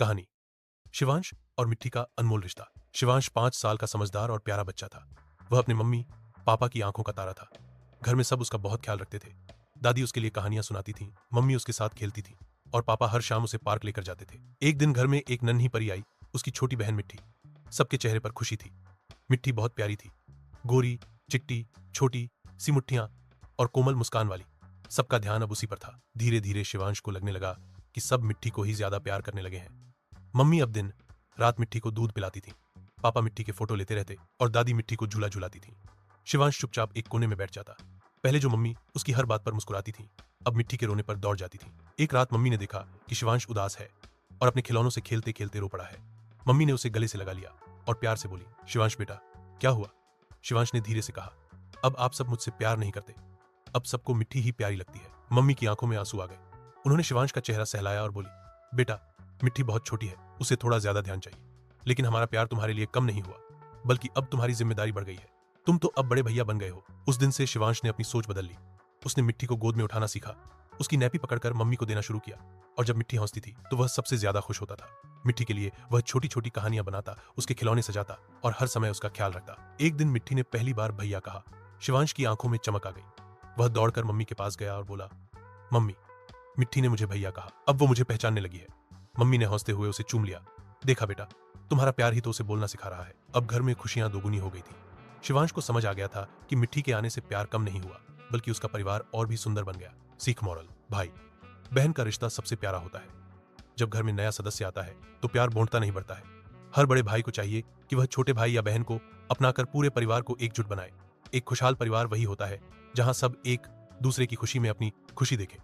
कहानी। शिवांश और मिट्टी का अनमोल रिश्ता। शिवांश 5 साल का समझदार और प्यारा बच्चा था। वह अपने मम्मी पापा की आंखों का तारा था। घर में सब उसका बहुत ख्याल रखते थे। दादी उसके लिए कहानियां सुनाती थी, मम्मी उसके साथ खेलती थी और पापा हर शाम उसे पार्क लेकर जाते थे। एक दिन घर में एक नन्ही परी आई, उसकी छोटी बहन मिट्टी। सबके चेहरे पर खुशी थी। मिट्टी बहुत प्यारी थी, गोरी, चिट्टी, छोटी सी मुट्ठियां और कोमल मुस्कान वाली। सबका ध्यान अब उसी पर था। धीरे धीरे शिवांश को लगने लगा कि सब मिट्टी को ही ज्यादा प्यार करने लगे हैं। मम्मी अब दिन रात मिट्टी को दूध पिलाती थी, पापा मिट्टी के फोटो लेते रहते और दादी मिट्टी को झूला झुलाती थी। शिवांश चुपचाप एक कोने में बैठ जाता। पहले जो मम्मी उसकी हर बात पर मुस्कुराती थी, अब मिट्टी के रोने पर दौड़ जाती थी। एक रात मम्मी ने देखा कि शिवांश उदास है और अपने खिलौनों से खेलते खेलते रो पड़ा है। मम्मी ने उसे गले से लगा लिया और प्यार से बोली, शिवांश बेटा, क्या हुआ? शिवांश ने धीरे से कहा, अब आप सब मुझसे प्यार नहीं करते, अब सबको मिट्टी ही प्यारी लगती है। मम्मी की आंखों में आंसू आ गए। उन्होंने शिवांश का चेहरा सहलाया और बोली, बेटा, मिट्टी बहुत छोटी है, उसे थोड़ा ज्यादा ध्यान चाहिए, लेकिन हमारा प्यार तुम्हारे लिए कम नहीं हुआ, बल्कि अब तुम्हारी जिम्मेदारी बढ़ गई है। तुम तो अब बड़े भैया बन गए हो। उस दिन से शिवांश ने अपनी सोच बदल ली। उसने मिट्टी को गोद में उठाना सीखा, उसकी नैपी पकड़कर मम्मी को देना शुरू किया और जब मिट्टी हंसती थी तो वह सबसे ज्यादा खुश होता था। मिट्टी के लिए वह छोटी छोटी कहानियां बनाता, उसके खिलौने सजाता और हर समय उसका ख्याल रखता। एक दिन मिट्टी ने पहली बार भैया कहा। शिवांश की आंखों में चमक आ गई। वह दौड़कर मम्मी के पास गया और बोला, मम्मी, मिट्टी ने मुझे भैया कहा, अब वो मुझे पहचानने लगी है। मम्मी ने हंसते हुए उसे चूम लिया। देखा बेटा, तुम्हारा प्यार ही तो उसे बोलना सिखा रहा है। अब घर में खुशियां दोगुनी हो गई थी। शिवांश को समझ आ गया था कि मिट्टी के आने से प्यार कम नहीं हुआ, बल्कि उसका परिवार और भी सुंदर बन गया। सीख मोरल, भाई बहन का रिश्ता सबसे प्यारा होता है। जब घर में नया सदस्य आता है तो प्यार बॉन्टता नहीं बढ़ता है। हर बड़े भाई को चाहिए कि वह छोटे भाई या बहन को अपनाकर पूरे परिवार को एकजुट बनाए। एक खुशहाल परिवार वही होता है जहां सब एक दूसरे की खुशी में अपनी खुशी देखें।